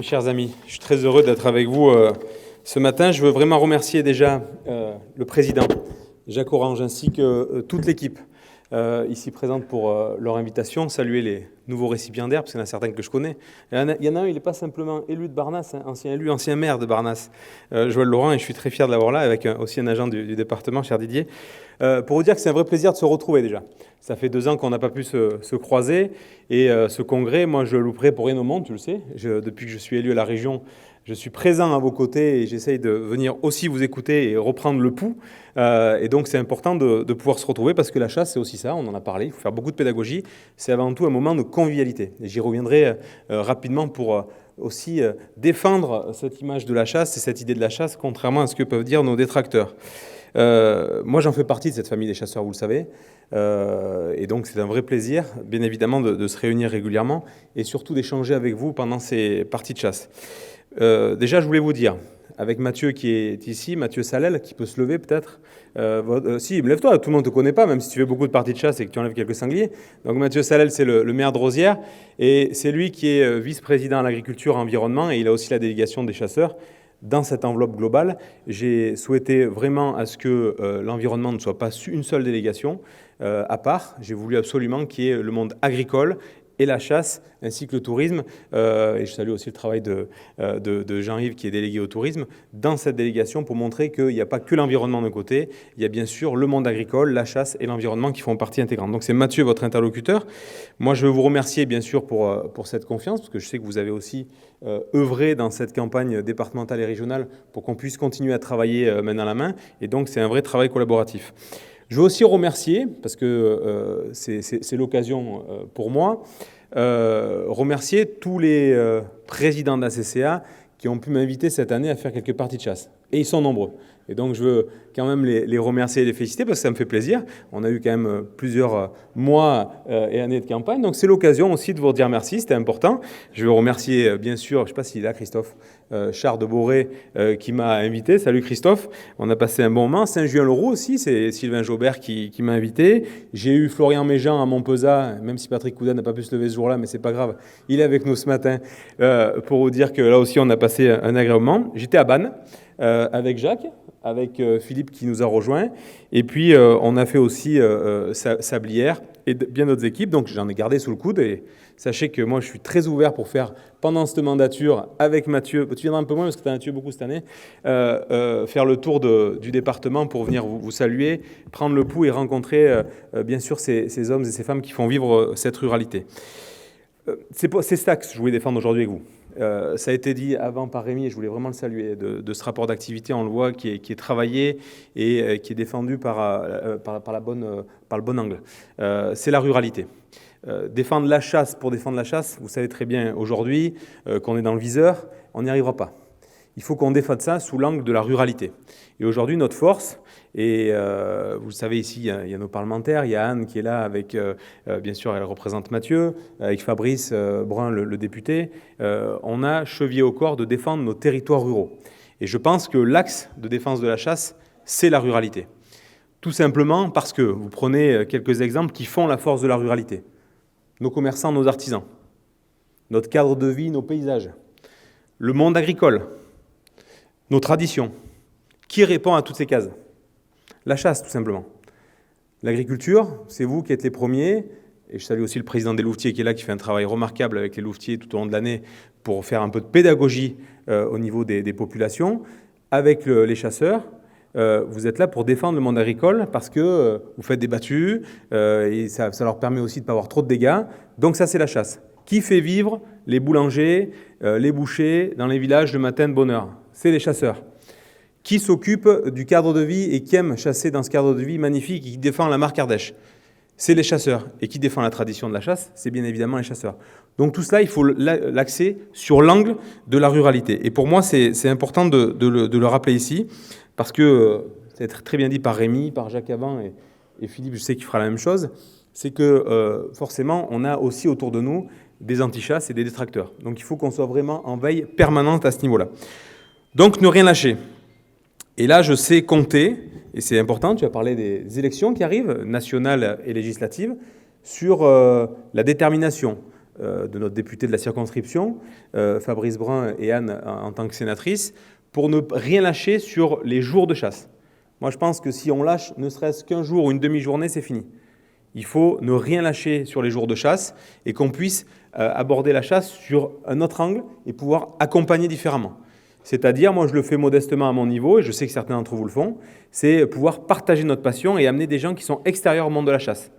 Mes chers amis, je suis très heureux d'être avec vous ce matin. Je veux vraiment remercier déjà le président, Jacques Orange, ainsi que toute l'équipe ici présente pour leur invitation. Saluer les nouveaux récipiendaires, parce qu'il y en a certains que je connais. Il y en a un, il n'est pas simplement élu de Barnas, ancien élu, ancien maire de Barnas, Joël Laurent, et je suis très fier de l'avoir là, avec aussi un agent du département, cher Didier, pour vous dire que c'est un vrai plaisir de se retrouver déjà. Ça fait 2 ans qu'on n'a pas pu se croiser, et ce congrès, moi je louperai pour rien au monde, tu le sais. Depuis que je suis élu à la région, je suis présent à vos côtés et j'essaye de venir aussi vous écouter et reprendre le pouls. Et donc c'est important de pouvoir se retrouver parce que la chasse, c'est aussi ça, on en a parlé, il faut faire beaucoup de pédagogie. C'est avant tout un moment de convivialité. Et j'y reviendrai rapidement pour aussi défendre cette image de la chasse et cette idée de la chasse, contrairement à ce que peuvent dire nos détracteurs. Moi, j'en fais partie de cette famille des chasseurs, vous le savez. Et donc, c'est un vrai plaisir, bien évidemment, de se réunir régulièrement et surtout d'échanger avec vous pendant ces parties de chasse. Déjà, je voulais vous dire, avec Mathieu qui est ici, Mathieu Salel, qui peut se lever peut-être. Si, lève-toi, tout le monde ne te connaît pas, même si tu fais beaucoup de parties de chasse et que tu enlèves quelques sangliers. Donc Mathieu Salel, c'est le maire de Rosières, et c'est lui qui est vice-président à l'agriculture et environnement, et il a aussi la délégation des chasseurs. Dans cette enveloppe globale, j'ai souhaité vraiment à ce que l'environnement ne soit pas une seule délégation à part. J'ai voulu absolument qu'il y ait le monde agricole et la chasse, ainsi que le tourisme. Et je salue aussi le travail de Jean-Yves, qui est délégué au tourisme, dans cette délégation pour montrer qu'il n'y a pas que l'environnement d'un côté, il y a bien sûr le monde agricole, la chasse et l'environnement qui font partie intégrante. Donc c'est Mathieu, votre interlocuteur. Moi, je veux vous remercier bien sûr pour cette confiance, parce que je sais que vous avez aussi œuvré dans cette campagne départementale et régionale pour qu'on puisse continuer à travailler main dans la main. Et donc c'est un vrai travail collaboratif. Je veux aussi remercier, parce que c'est l'occasion pour moi, remercier tous les présidents de la CCA qui ont pu m'inviter cette année à faire quelques parties de chasse. Et ils sont nombreux. Et donc je veux quand même les remercier et les féliciter parce que ça me fait plaisir. On a eu quand même plusieurs mois et années de campagne. Donc c'est l'occasion aussi de vous dire merci, c'était important. Je veux remercier bien sûr, je ne sais pas s'il est là, Christophe, Char de Boré qui m'a invité. Salut Christophe, on a passé un bon moment. Saint-Julien-le-Roux aussi, c'est Sylvain Jaubert qui m'a invité. J'ai eu Florian Méjean à Montpezat, même si Patrick Coudin n'a pas pu se lever ce jour-là, mais c'est pas grave. Il est avec nous ce matin pour vous dire que là aussi on a passé un agréable moment. J'étais à Bannes avec Jacques, avec Philippe qui nous a rejoints, et puis on a fait aussi Sablières et bien d'autres équipes, donc j'en ai gardé sous le coude, et sachez que moi je suis très ouvert pour faire, pendant cette mandature, avec Mathieu, tu viendras un peu moins parce que tu as Mathieu beaucoup cette année, faire le tour du département pour venir vous saluer, prendre le pouls et rencontrer bien sûr ces hommes et ces femmes qui font vivre cette ruralité. C'est ça que je voulais défendre aujourd'hui avec vous. Ça a été dit avant par Rémi, et je voulais vraiment le saluer, de ce rapport d'activité, on le voit, qui est travaillé et qui est défendu par le bon angle. C'est la ruralité. Défendre la chasse pour défendre la chasse, vous savez très bien aujourd'hui qu'on est dans le viseur, on n'y arrivera pas. Il faut qu'on défende ça sous l'angle de la ruralité. Et aujourd'hui, notre force, et vous le savez ici, il y a nos parlementaires, il y a Anne qui est là avec, bien sûr, elle représente Mathieu, avec Fabrice Brun, le député. On a chevillé au corps de défendre nos territoires ruraux. Et je pense que l'axe de défense de la chasse, c'est la ruralité. Tout simplement parce que vous prenez quelques exemples qui font la force de la ruralité. Nos commerçants, nos artisans, notre cadre de vie, nos paysages, le monde agricole, nos traditions. Qui répond à toutes ces cases ? La chasse, tout simplement. L'agriculture, c'est vous qui êtes les premiers, et je salue aussi le président des louvetiers qui est là, qui fait un travail remarquable avec les louvetiers tout au long de l'année pour faire un peu de pédagogie au niveau des populations. Avec les chasseurs, vous êtes là pour défendre le monde agricole parce que vous faites des battues et ça leur permet aussi de ne pas avoir trop de dégâts. Donc ça, c'est la chasse. Qui fait vivre les boulangers, les bouchers dans les villages le matin de bonne heure ? C'est les chasseurs. Qui s'occupe du cadre de vie et qui aime chasser dans ce cadre de vie magnifique et qui défend la marque Ardèche ? C'est les chasseurs. Et qui défend la tradition de la chasse ? C'est bien évidemment les chasseurs. Donc tout cela, il faut l'axer sur l'angle de la ruralité. Et pour moi, c'est important de le rappeler ici, parce que, ça a été très bien dit par Rémi, par Jacques Avant et Philippe, je sais qu'il fera la même chose, c'est que forcément, on a aussi autour de nous des antichasses et des détracteurs. Donc il faut qu'on soit vraiment en veille permanente à ce niveau-là. Donc ne rien lâcher. Et là, je sais compter, et c'est important, tu as parlé des élections qui arrivent, nationales et législatives, sur la détermination de notre député de la circonscription, Fabrice Brun et Anne en tant que sénatrice, pour ne rien lâcher sur les jours de chasse. Moi, je pense que si on lâche ne serait-ce qu'un jour ou une demi-journée, c'est fini. Il faut ne rien lâcher sur les jours de chasse et qu'on puisse aborder la chasse sur un autre angle et pouvoir accompagner différemment. C'est-à-dire, moi je le fais modestement à mon niveau, et je sais que certains d'entre vous le font, c'est pouvoir partager notre passion et amener des gens qui sont extérieurs au monde de la chasse,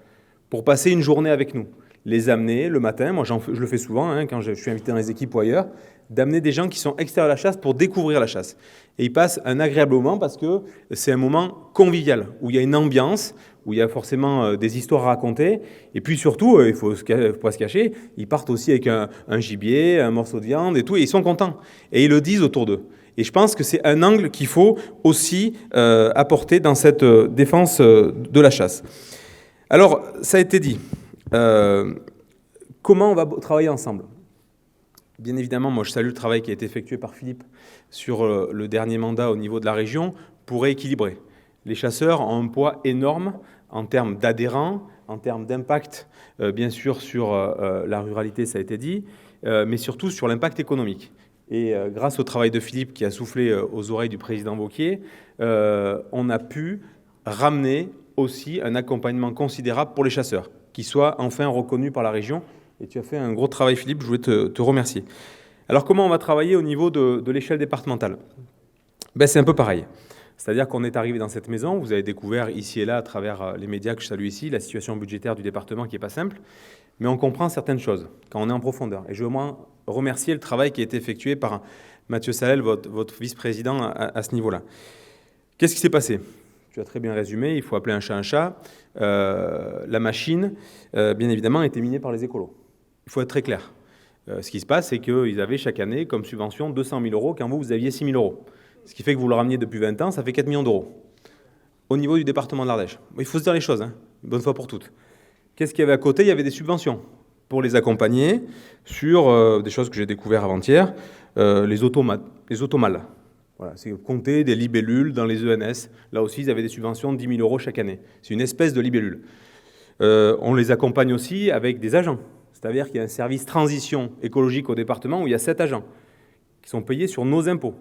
pour passer une journée avec nous. Les amener le matin, moi je le fais souvent quand je suis invité dans les équipes ou ailleurs, d'amener des gens qui sont extérieurs à la chasse pour découvrir la chasse. Et ils passent un agréable moment parce que c'est un moment convivial, où il y a une ambiance, où il y a forcément des histoires à raconter. Et puis surtout, il ne faut pas se cacher, ils partent aussi avec un gibier, un morceau de viande et tout, et ils sont contents. Et ils le disent autour d'eux. Et je pense que c'est un angle qu'il faut aussi apporter dans cette défense de la chasse. Alors, ça a été dit. Comment on va travailler ensemble ? Bien évidemment, moi je salue le travail qui a été effectué par Philippe sur le dernier mandat au niveau de la région pour rééquilibrer. Les chasseurs ont un poids énorme en termes d'adhérents, en termes d'impact, bien sûr, sur la ruralité, ça a été dit, mais surtout sur l'impact économique. Et grâce au travail de Philippe qui a soufflé aux oreilles du président Wauquiez, on a pu ramener aussi un accompagnement considérable pour les chasseurs, qui soit enfin reconnu par la région. Et tu as fait un gros travail, Philippe, je voulais te remercier. Alors, comment on va travailler au niveau de l'échelle départementale ? C'est un peu pareil. C'est-à-dire qu'on est arrivé dans cette maison, vous avez découvert ici et là, à travers les médias que je salue ici, la situation budgétaire du département qui n'est pas simple, mais on comprend certaines choses quand on est en profondeur. Et je veux moi remercier le travail qui a été effectué par Mathieu Salel, votre vice-président, à ce niveau-là. Qu'est-ce qui s'est passé ? Tu as très bien résumé, il faut appeler un chat un chat. La machine, bien évidemment, a été minée par les écolos. Il faut être très clair. Ce qui se passe, c'est qu'ils avaient chaque année comme subvention 200 000 euros quand vous aviez 6 000 euros. Ce qui fait que vous le rameniez depuis 20 ans, ça fait 4 millions d'euros. Au niveau du département de l'Ardèche. Il faut se dire les choses, une bonne fois pour toutes. Qu'est-ce qu'il y avait à côté ? Il y avait des subventions pour les accompagner sur des choses que j'ai découvertes avant-hier, les automales. Voilà, c'est compter des libellules dans les ENS. Là aussi, ils avaient des subventions de 10 000 euros chaque année. C'est une espèce de libellule. On les accompagne aussi avec des agents. C'est-à-dire qu'il y a un service transition écologique au département où il y a 7 agents qui sont payés sur nos impôts.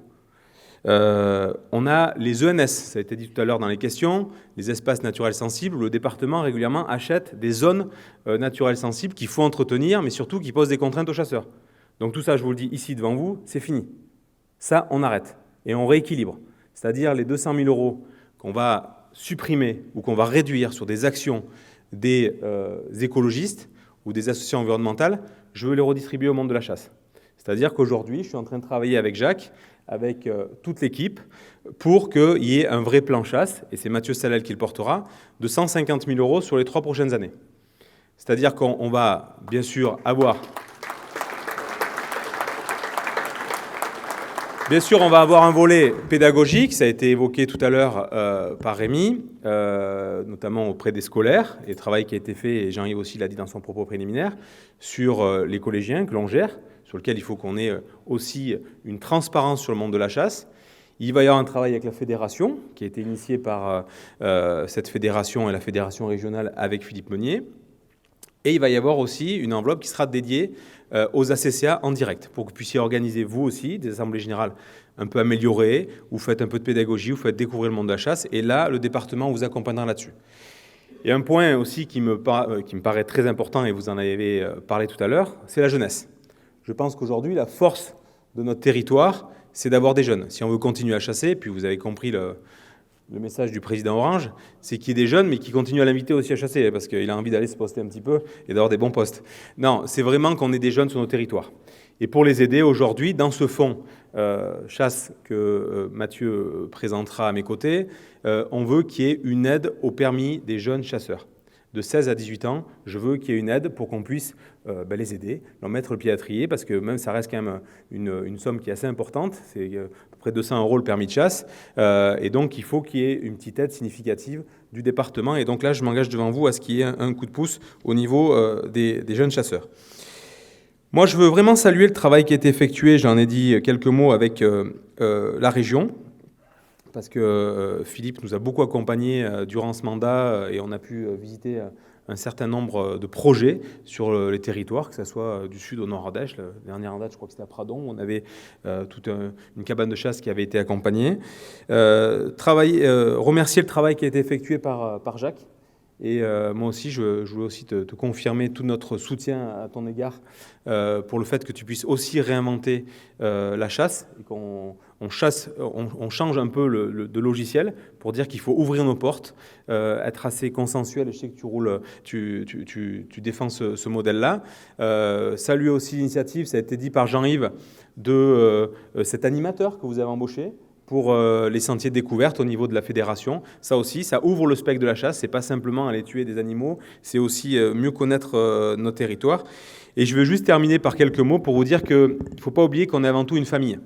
On a les ENS, ça a été dit tout à l'heure dans les questions, les espaces naturels sensibles où le département régulièrement achète des zones naturelles sensibles qu'il faut entretenir, mais surtout qui posent des contraintes aux chasseurs. Donc tout ça, je vous le dis ici devant vous, c'est fini. Ça, on arrête et on rééquilibre. C'est-à-dire les 200 000 euros qu'on va supprimer ou qu'on va réduire sur des actions des écologistes ou des associations environnementales, je veux les redistribuer au monde de la chasse. C'est-à-dire qu'aujourd'hui, je suis en train de travailler avec Jacques, avec toute l'équipe, pour qu'il y ait un vrai plan chasse, et c'est Mathieu Salel qui le portera, de 150 000 euros sur les 3 prochaines années. C'est-à-dire qu'on va, bien sûr, avoir... Bien sûr, on va avoir un volet pédagogique, ça a été évoqué tout à l'heure par Rémi, notamment auprès des scolaires, et le travail qui a été fait, et Jean-Yves aussi l'a dit dans son propos préliminaire, sur les collégiens que l'on gère, sur lequel il faut qu'on ait aussi une transparence sur le monde de la chasse. Il va y avoir un travail avec la fédération, qui a été initié par cette fédération et la fédération régionale avec Philippe Meunier. Et il va y avoir aussi une enveloppe qui sera dédiée aux ACCA en direct, pour que vous puissiez organiser vous aussi des assemblées générales un peu améliorées, vous faites un peu de pédagogie, vous faites découvrir le monde de la chasse, et là, le département vous accompagnera là-dessus. Et un point aussi qui me paraît très important, et vous en avez parlé tout à l'heure, c'est la jeunesse. Je pense qu'aujourd'hui, la force de notre territoire, c'est d'avoir des jeunes. Si on veut continuer à chasser, puis vous avez compris le message du président Orange, c'est qu'il y ait des jeunes, mais qui continuent à l'inviter aussi à chasser, parce qu'il a envie d'aller se poster un petit peu et d'avoir des bons postes. Non, c'est vraiment qu'on ait des jeunes sur nos territoires. Et pour les aider aujourd'hui, dans ce fonds chasse que Mathieu présentera à mes côtés, on veut qu'il y ait une aide au permis des jeunes chasseurs. De 16 à 18 ans, je veux qu'il y ait une aide pour qu'on puisse les aider, leur mettre le pied à trier, parce que même ça reste quand même une somme qui est assez importante, c'est à peu près 200 euros le permis de chasse, et donc il faut qu'il y ait une petite aide significative du département, et donc là je m'engage devant vous à ce qu'il y ait un coup de pouce au niveau des jeunes chasseurs. Moi je veux vraiment saluer le travail qui a été effectué, j'en ai dit quelques mots avec la région, parce que Philippe nous a beaucoup accompagnés durant ce mandat et on a pu visiter un certain nombre de projets sur les territoires, que ce soit du sud au nord Ardèche. La dernière en date, je crois que c'était à Pradon, où on avait toute une cabane de chasse qui avait été accompagnée. Remercier le travail qui a été effectué par Jacques. Et moi aussi, je voulais aussi te confirmer tout notre soutien à ton égard pour le fait que tu puisses aussi réinventer la chasse et qu'on change un peu de logiciel pour dire qu'il faut ouvrir nos portes, être assez consensuel. Je sais que tu défends ce modèle-là. Saluer aussi l'initiative, ça a été dit par Jean-Yves, de cet animateur que vous avez embauché pour les sentiers de découverte au niveau de la fédération. Ça aussi, ça ouvre le spectre de la chasse. Ce n'est pas simplement aller tuer des animaux, c'est aussi mieux connaître nos territoires. Et je veux juste terminer par quelques mots pour vous dire qu'il ne faut pas oublier qu'on est avant tout une famille.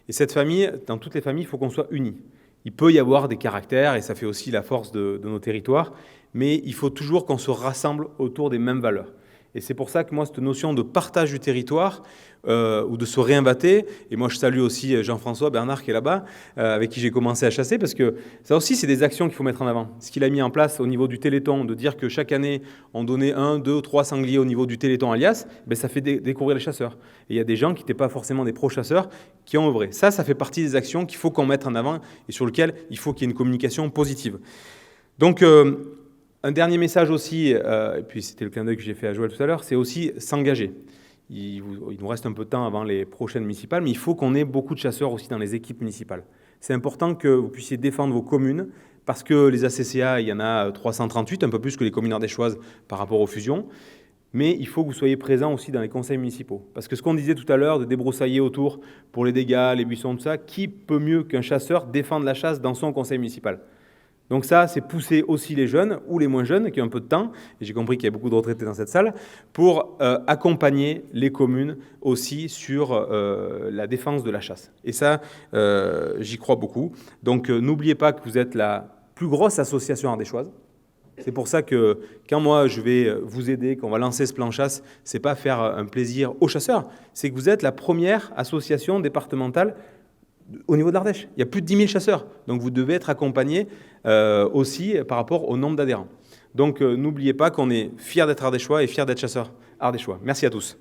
Et cette famille, dans toutes les familles, il faut qu'on soit unis. Il peut y avoir des caractères, et ça fait aussi la force de nos territoires, mais il faut toujours qu'on se rassemble autour des mêmes valeurs. Et c'est pour ça que moi, cette notion de partage du territoire ou de se réinventer, et moi je salue aussi Jean-François Bernard qui est là-bas, avec qui j'ai commencé à chasser, parce que ça aussi, c'est des actions qu'il faut mettre en avant. Ce qu'il a mis en place au niveau du Téléthon, de dire que chaque année, on donnait 1, 2, 3 sangliers au niveau du Téléthon alias, ben, ça fait découvrir les chasseurs. Et il y a des gens qui n'étaient pas forcément des pro-chasseurs qui ont œuvré. Ça fait partie des actions qu'il faut qu'on mette en avant et sur lesquelles il faut qu'il y ait une communication positive. Donc, un dernier message aussi, et puis c'était le clin d'œil que j'ai fait à Joël tout à l'heure, c'est aussi s'engager. Il nous reste un peu de temps avant les prochaines municipales, mais il faut qu'on ait beaucoup de chasseurs aussi dans les équipes municipales. C'est important que vous puissiez défendre vos communes, parce que les ACCA, il y en a 338, un peu plus que les communes ardéchoises par rapport aux fusions, mais il faut que vous soyez présents aussi dans les conseils municipaux. Parce que ce qu'on disait tout à l'heure, de débroussailler autour pour les dégâts, les buissons, tout ça, qui peut mieux qu'un chasseur défendre la chasse dans son conseil municipal ? Donc ça, c'est pousser aussi les jeunes ou les moins jeunes qui ont un peu de temps, et j'ai compris qu'il y a beaucoup de retraités dans cette salle, pour accompagner les communes aussi sur la défense de la chasse. Et ça, j'y crois beaucoup. Donc n'oubliez pas que vous êtes la plus grosse association ardéchoise. C'est pour ça que quand moi je vais vous aider, qu'on va lancer ce plan chasse, c'est pas faire un plaisir aux chasseurs, c'est que vous êtes la première association départementale au niveau de l'Ardèche. Il y a plus de 10 000 chasseurs, donc vous devez être accompagné aussi par rapport au nombre d'adhérents. Donc n'oubliez pas qu'on est fiers d'être ardéchois et fiers d'être chasseurs ardéchois. Merci à tous.